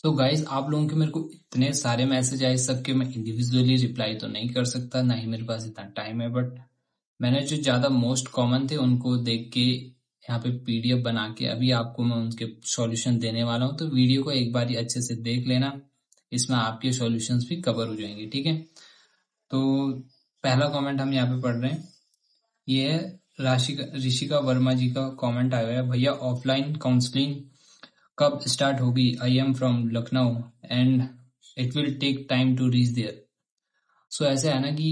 तो गाइज आप लोगों के मेरे को इतने सारे मैसेज आए, सबके मैं इंडिविजुअली रिप्लाई तो नहीं कर सकता, ना ही मेरे पास इतना टाइम है। बट मैंने जो ज्यादा मोस्ट कॉमन थे उनको देख के यहाँ पे पीडीएफ बना के अभी आपको मैं उनके सॉल्यूशन देने वाला हूँ। तो वीडियो को एक बार ही अच्छे से देख लेना, इसमें आपके सॉल्यूशंस भी कवर हो जाएंगे। ठीक है, तो पहला कमेंट हम यहाँ पे पढ़ रहे हैं। ये है ऋषिका वर्मा जी का कमेंट आया है। भैया ऑफलाइन काउंसलिंग कब स्टार्ट होगी? I am from Lucknow and it will take time to reach there. So ऐसे है ना कि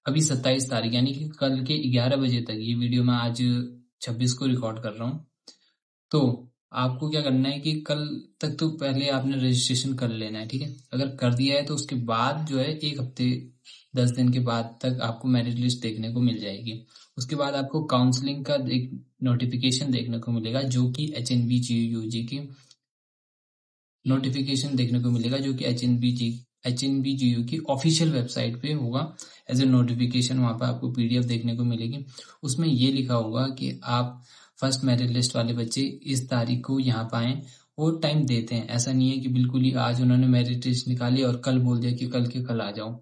अभी 27 तारीख यानी कि कल के 11 बजे तक, ये वीडियो मैं आज 26 को रिकॉर्ड कर रहा हूँ। तो आपको क्या करना है कि कल तक तो पहले आपने रजिस्ट्रेशन कर लेना है। ठीक है, अगर कर दिया है तो उसके बाद जो है 1 हफ्ते 10 दिन के बाद तक आपको मेरिट लिस्ट देखने को मिल जाएगी। उसके बाद आपको काउंसलिंग का एक नोटिफिकेशन देखने को मिलेगा, जो कि HNBGUG की नोटिफिकेशन देखने को मिलेगा, जो कि HNBGU की ऑफिशियल वेबसाइट पे होगा एज ए नोटिफिकेशन। वहां पर आपको पीडीएफ देखने को मिलेगी, उसमें ये लिखा होगा कि आप फर्स्ट मेरिट लिस्ट वाले बच्चे इस तारीख को यहाँ पर आए। वो टाइम देते हैं, ऐसा नहीं है कि बिल्कुल ही आज उन्होंने मेरिट लिस्ट निकाली और कल बोल दिया कि कल के कल आ जाओ।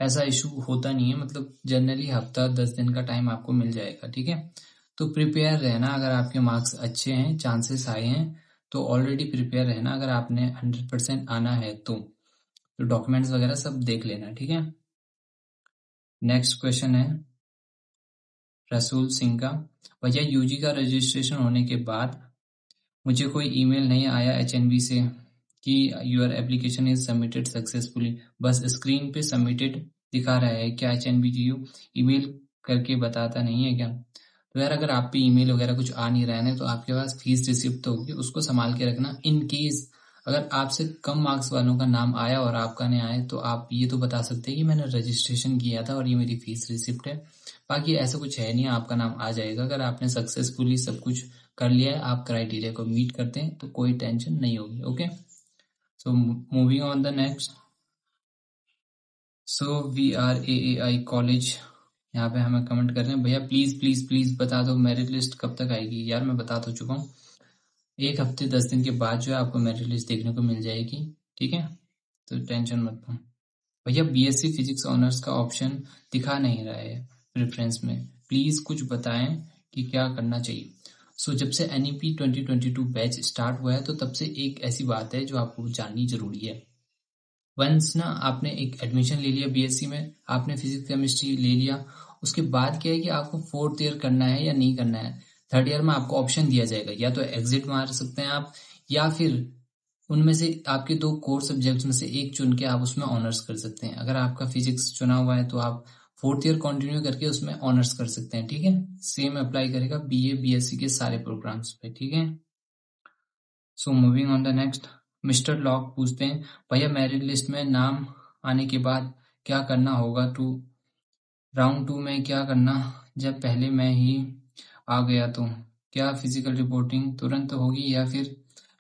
ऐसा इशू होता नहीं है, मतलब जनरली हफ्ता 10 दिन का टाइम आपको मिल जाएगा। ठीक है, तो प्रिपेयर रहना। अगर आपके मार्क्स अच्छे हैं, चांसेस हाई हैं, तो ऑलरेडी प्रिपेयर रहना। अगर आपने 100% आना है तो डॉक्यूमेंट्स वगैरह सब देख लेना। ठीक है, नेक्स्ट क्वेश्चन है रसूल सिंह का। भैया यूजी का रजिस्ट्रेशन होने के बाद मुझे कोई ईमेल नहीं आया HNB से कि your application is submitted successfully, बस स्क्रीन पे सबमिटेड दिखा रहा है। क्या HNBGU ईमेल करके बताता नहीं है क्या? तो यार अगर आप पे ईमेल वगैरह कुछ आ नहीं रहा है तो आपके पास फीस रिसिप्ट तो होगी, उसको संभाल के रखना। इन केस अगर आपसे कम मार्क्स वालों का नाम आया और आपका नहीं आया तो आप ये तो बता सकते हैं कि मैंने रजिस्ट्रेशन किया था और ये मेरी फीस रिसिप्ट है। बाकी ऐसा कुछ है नहीं, आपका नाम आ जाएगा। अगर आपने सक्सेसफुली सब कुछ कर लिया है, आप क्राइटेरिया को मीट करते हैं, तो कोई टेंशन नहीं होगी। Okay, so moving on the next. So VRAAI college यहाँ पे हमें कमेंट कर रहे हैं, भैया प्लीज प्लीज प्लीज बता दो मेरिट लिस्ट कब तक आएगी। यार मैं बता तो चुका हूँ, 1 हफ्ते 10 दिन के बाद जो है आपको मेरिट लिस्ट देखने को मिल जाएगी। ठीक है, तो टेंशन मत लो। भैया BSc फिजिक्स ऑनर्स का ऑप्शन दिखा नहीं रहा है प्रेफरेंस में, प्लीज कुछ बताएं कि क्या करना चाहिए। सो जब से NEP 2022 बैच स्टार्ट हुआ है तो तब से एक ऐसी बात है जो आपको जाननी जरूरी है। वंस ना आपने एक एडमिशन ले लिया BSc में, आपने फिजिक्स केमिस्ट्री ले लिया, उसके बाद क्या है कि आपको 4th ईयर करना है या नहीं करना है। 3rd ईयर में आपको ऑप्शन दिया जाएगा, या तो एग्जिट मार सकते हैं आप, या फिर उनमें से आपके 2 कोर सब्जेक्ट्स में से एक चुन के आप उसमें ऑनर्स कर सकते हैं। अगर आपका फिजिक्स चुना हुआ है तो आप 4th ईयर कंटिन्यू करके उसमें ऑनर्स कर सकते हैं। ठीक है, सेम अप्लाई करेगा BA BSc के सारे प्रोग्राम्स पे। ठीक है, so moving on the next. Mister lock पूछते हैं, भैया मेरिट लिस्ट में नाम आने के बाद क्या करना होगा? राउंड 2 में क्या करना जब पहले मैं ही आ गया तो? क्या फिजिकल रिपोर्टिंग तुरंत होगी या फिर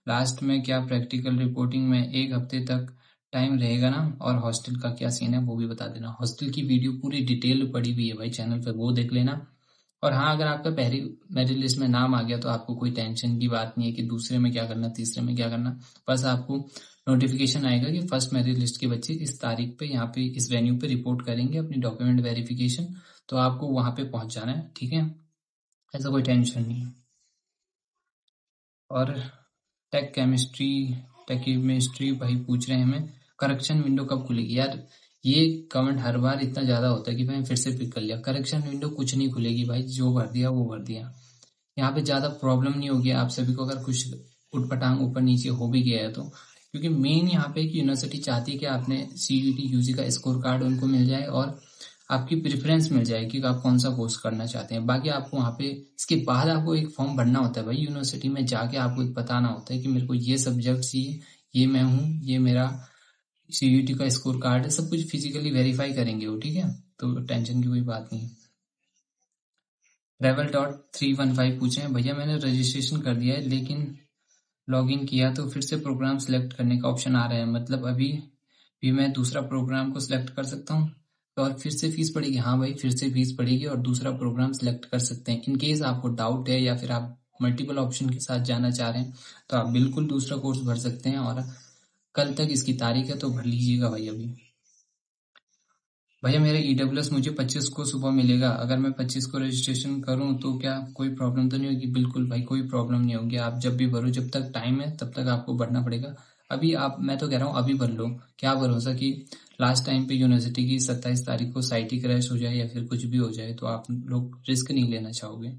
लास्ट में? क्या प्रैक्टिकल रिपोर्टिंग में 1 हफ्ते तक टाइम रहेगा ना? और हॉस्टल का क्या सीन है वो भी बता देना। हॉस्टल की वीडियो पूरी डिटेल पड़ी हुई है भाई चैनल पर, वो देख लेना। और हाँ, अगर आपका पहली मेरिट लिस्ट में नाम आ गया तो आपको कोई टेंशन की बात नहीं है कि दूसरे में क्या करना, तीसरे में क्या करना। बस आपको नोटिफिकेशन आएगा कि फर्स्ट मेरिट लिस्ट के बच्चे इस तारीख पे यहाँ पे इस वेन्यू पे रिपोर्ट करेंगे अपनी डॉक्यूमेंट वेरिफिकेशन, तो आपको वहां पे पहुंच जाना है। ठीक है, ऐसा कोई टेंशन नहीं है। और टेक केमिस्ट्री भाई पूछ रहे हैं हमें, करेक्शन विंडो कब खुलेगी? यार ये कमेंट हर बार इतना ज्यादा होता है कि भाई फिर से पिक कर लिया। करेक्शन विंडो कुछ नहीं खुलेगी भाई, जो भर दिया वो भर दिया। यहाँ पे ज्यादा प्रॉब्लम नहीं होगी आप सभी को, अगर कुछ उठपटांग ऊपर नीचे हो भी गया है तो। क्योंकि मेन यहाँ पे यूनिवर्सिटी चाहती है कि आपने CUET UG का स्कोर कार्ड उनको मिल जाए और आपकी प्रेफरेंस मिल जाए कि आप कौन सा कोर्स करना चाहते हैं। बाकी आपको वहाँ पे इसके बाद आपको एक फॉर्म भरना होता है भाई, यूनिवर्सिटी में जाके आपको बताना होता है कि मेरे को ये सब्जेक्ट चाहिए, ये मैं हूँ, ये मेरा CUET का स्कोर कार्ड है, सब कुछ फिजिकली वेरीफाई करेंगे वो। ठीक है, तो टेंशन की कोई बात नहीं। Travel.315 पूछे हैं, भैया मैंने रजिस्ट्रेशन कर दिया है लेकिन लॉगिन किया तो फिर से प्रोग्राम सिलेक्ट करने का ऑप्शन आ रहा है, मतलब अभी भी मैं दूसरा प्रोग्राम को सिलेक्ट कर सकता हूँ तो और फिर से फीस पड़ेगी? हाँ भाई, फिर से फीस पड़ेगी और दूसरा प्रोग्राम सिलेक्ट कर सकते हैं। इन केस आपको डाउट है या फिर आप मल्टीपल ऑप्शन के साथ जाना चाह रहे हैं तो आप बिल्कुल दूसरा कोर्स भर सकते हैं, और कल तक इसकी तारीख है तो भर लीजिएगा भाई। अभी भैया मेरे EWS मुझे 25 को सुबह मिलेगा, अगर मैं 25 को रजिस्ट्रेशन करूं तो क्या कोई प्रॉब्लम तो नहीं होगी? बिल्कुल भाई, कोई प्रॉब्लम नहीं होगी, आप जब भी भरो, जब तक टाइम है तब तक आपको भरना पड़ेगा। अभी आप, मैं तो कह रहा हूँ अभी भर लो, क्या भरोसा कि लास्ट टाइम पे यूनिवर्सिटी की 27 तारीख को साइट ही क्रैश हो जाए या फिर कुछ भी हो जाए, तो आप लोग रिस्क नहीं लेना चाहोगे।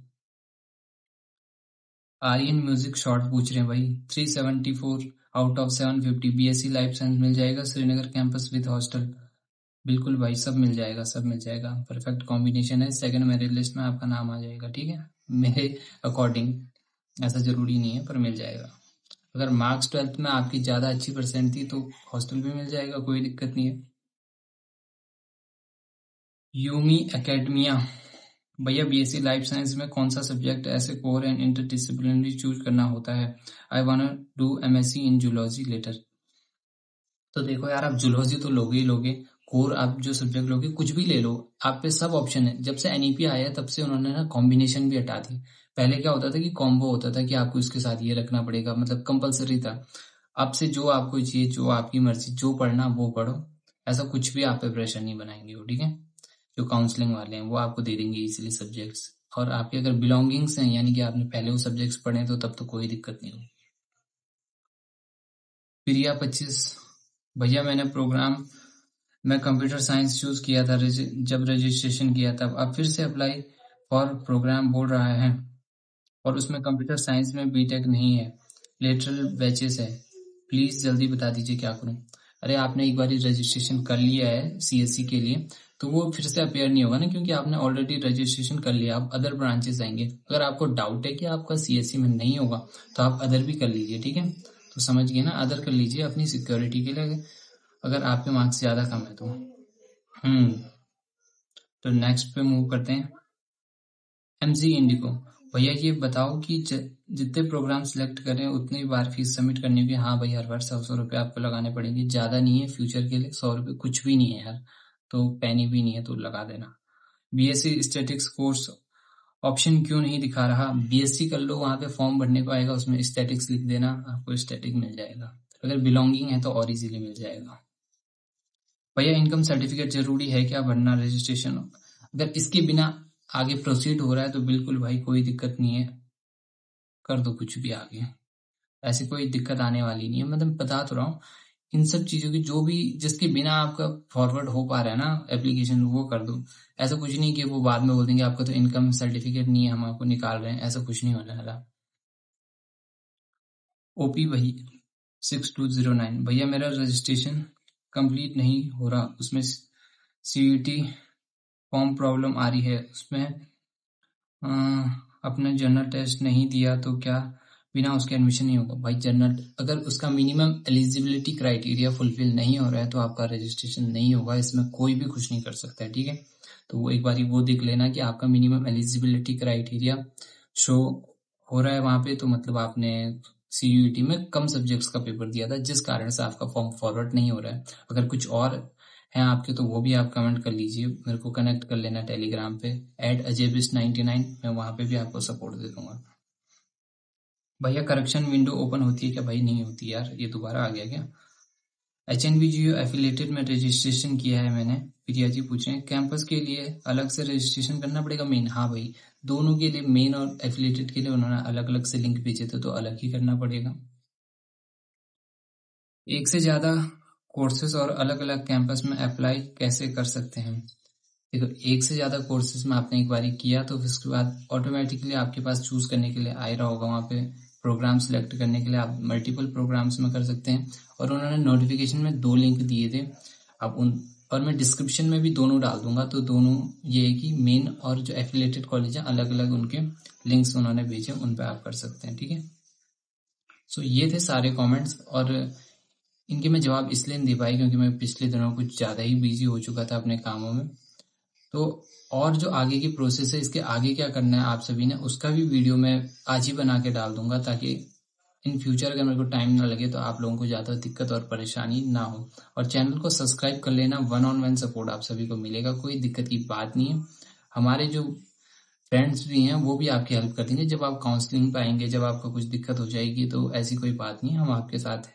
आर्यन म्यूजिक शॉर्ट पूछ रहे हैं भाई, 374 out of 750 BSc life science मिल जाएगा श्रीनगर कैंपस विद हॉस्टल? बिल्कुल भाई, सब मिल जाएगा, सब मिल जाएगा, परफेक्ट कॉम्बिनेशन है। सेकंड मेरिट लिस्ट में आपका नाम आ जाएगा, ठीक है, मेरे अकॉर्डिंग। ऐसा जरूरी नहीं है पर मिल जाएगा। अगर मार्क्स 12th में आपकी ज्यादा अच्छी परसेंट थी तो हॉस्टल भी मिल जाएगा, कोई दिक्कत नहीं है। यूमी एकेडमिया भैया, BSc लाइफ साइंस में कौन सा सब्जेक्ट ऐसे कोर एंड इंटरडिसिप्लिनरी चूज करना होता है? I want do MSc in zoology later. तो देखो यार, आप जूलॉजी तो लोगे ही लोगे, कोर आप जो सब्जेक्ट लोगे कुछ भी ले लो, आप पे सब ऑप्शन है। जब से NEP आया है तब से उन्होंने ना कॉम्बिनेशन भी हटा दी। पहले क्या होता था कि कॉम्बो होता था कि आपको इसके साथ ये रखना पड़ेगा, मतलब कंपलसरी था। अब से जो आपको चाहिए, जो आपकी मर्जी, जो पढ़ना वो पढ़ो, ऐसा कुछ भी आप पे प्रेशर नहीं बनाएंगे वो, ठीक है। जो काउंसलिंग वाले हैं वो आपको दे देंगे इजीली सब्जेक्ट्स, और आपके अगर बिलोंगिंग्स हैं यानी कि आपने पहले वो सब्जेक्ट्स पढ़े तो तब तो कोई दिक्कत नहीं होगी। प्रिया 25 भैया, मैंने प्रोग्राम मैं कंप्यूटर साइंस चूज किया था जब रजिस्ट्रेशन किया तब, अब फिर से अप्लाई फॉर प्रोग्राम बोल रहा है और उसमें कंप्यूटर साइंस में बीटेक नहीं है, लेटरल बैचेस है, प्लीज जल्दी बता दीजिए क्या करूं। अरे आपने एक बार रजिस्ट्रेशन कर लिया है CSC के लिए तो वो फिर से अपेयर नहीं होगा ना, क्योंकि आपने ऑलरेडी रजिस्ट्रेशन कर लिया। अब अदर ब्रांचेस आएंगे, अगर आपको डाउट है कि आपका CSC में नहीं होगा तो आप अदर भी कर लीजिए, ठीक है। तो समझ गए ना, अदर कर लीजिए अपनी सिक्योरिटी के लिए, अगर आपके मार्क्स ज्यादा कम है तो। तो नेक्स्ट पे मूव करते हैं। MG इंडिको भैया, ये बताओ कि जितने प्रोग्राम सिलेक्ट करें उतनी बार फीस सबमिट करनी होगी? हाँ भाई, हर बार 100 रुपये आपको लगाने पड़ेंगे, ज्यादा नहीं है, फ्यूचर के लिए 100 रुपये कुछ भी नहीं है यार, तो पैनी भी नहीं है तो लगा देना। BSc स्टैटिक्स कोर्स ऑप्शन क्यों नहीं दिखा रहा? BSc कर लो, वहां पे फॉर्म भरने को आएगा, उसमें स्टैटिक्स लिख देना, आपको स्टैटिक मिल जाएगा। अगर बिलोंगिंग है तो और इजीली मिल जाएगा। भैया, इनकम सर्टिफिकेट जरूरी है क्या भरना रजिस्ट्रेशन? अगर इसके बिना आगे प्रोसीड हो रहा है तो बिल्कुल भाई कोई दिक्कत नहीं है, कर दो कुछ भी आगे, ऐसी कोई दिक्कत आने वाली नहीं है। मतलब बता तो रहा हूँ इन सब चीजों की, जो भी जिसके बिना आपका फॉरवर्ड हो पा रहा है ना एप्लीकेशन, वो कर दो। ऐसा कुछ नहीं कि वो बाद में बोल देंगे आपका तो इनकम सर्टिफिकेट नहीं है, हम आपको निकाल रहे हैं, ऐसा कुछ नहीं होने वाला। OP भाई 6209 भैया, मेरा रजिस्ट्रेशन कंप्लीट नहीं हो रहा, उसमें CUT फॉर्म प्रॉब्लम आ रही है, उसमें अपने जनरल टेस्ट नहीं दिया तो क्या बिना उसके एडमिशन नहीं होगा? भाई जनरल, अगर उसका मिनिमम एलिजिबिलिटी क्राइटेरिया फुलफिल नहीं हो रहा है तो आपका रजिस्ट्रेशन नहीं होगा, इसमें कोई भी कुछ नहीं कर सकता है, ठीक है। तो वो एक बार वो देख लेना कि आपका मिनिमम एलिजिबिलिटी क्राइटेरिया शो हो रहा है वहां पे, तो मतलब आपने CUT में कम सब्जेक्ट्स का पेपर दिया था जिस कारण से आपका फॉर्म फॉरवर्ड नहीं हो रहा है। अगर कुछ और हैं आपके तो वो भी आप कमेंट कर लीजिए, मेरे को कनेक्ट कर लेना टेलीग्राम पे @ajbis99, मैं वहां पे भी आपको सपोर्ट दे दूंगा। भैया, करेक्शन विंडो ओपन होती है क्या? भाई नहीं होती यार, ये दोबारा आ गया क्या? HNVGU एफिलेटेड में रजिस्ट्रेशन किया है मैंने, प्रिया जी पूछ रहे हैं, कैंपस के लिए अलग से रजिस्ट्रेशन करना पड़ेगा मेन? हाँ भाई, दोनों के लिए, मेन और एफिलेटेड के लिए उन्होंने अलग अलग से लिंक भेजे थे तो अलग ही करना पड़ेगा। एक से ज्यादा कोर्सेज और अलग अलग कैंपस में अप्लाई कैसे कर सकते हैं? देखो, एक से ज्यादा कोर्सेज में आपने एक बार किया तो फिर उसके बाद ऑटोमेटिकली आपके पास चूज करने के लिए आ रहा होगा, वहां पे प्रोग्राम सिलेक्ट करने के लिए आप मल्टीपल प्रोग्राम्स में कर सकते हैं। और उन्होंने नोटिफिकेशन में 2 लिंक दिए थे, आप उन, और मैं डिस्क्रिप्शन में भी दोनों डाल दूंगा, तो दोनों ये है कि मेन और जो एफिलेटेड कॉलेज है अलग अलग उनके लिंक्स उन्होंने भेजे, उन पे आप कर सकते हैं, ठीक है। सो ये थे सारे कमेंट्स, और इनके मैं जवाब इसलिए नहीं दे पाई क्योंकि मैं पिछले दिनों कुछ ज्यादा ही बिजी हो चुका था अपने कामों में। तो और जो आगे की प्रोसेस है, इसके आगे क्या करना है आप सभी ने, उसका भी वीडियो मैं आज ही बना के डाल दूंगा, ताकि इन फ्यूचर अगर मेरे को टाइम ना लगे तो आप लोगों को ज्यादा दिक्कत और परेशानी ना हो। और चैनल को सब्सक्राइब कर लेना, 1-on-1 सपोर्ट आप सभी को मिलेगा, कोई दिक्कत की बात नहीं है। हमारे जो फ्रेंड्स भी हैं, वो भी आपकी हेल्प कर देंगे जब आप काउंसलिंग पे आएंगे, जब आपको कुछ दिक्कत हो जाएगी, तो ऐसी कोई बात नहीं है, हम आपके साथ हैं।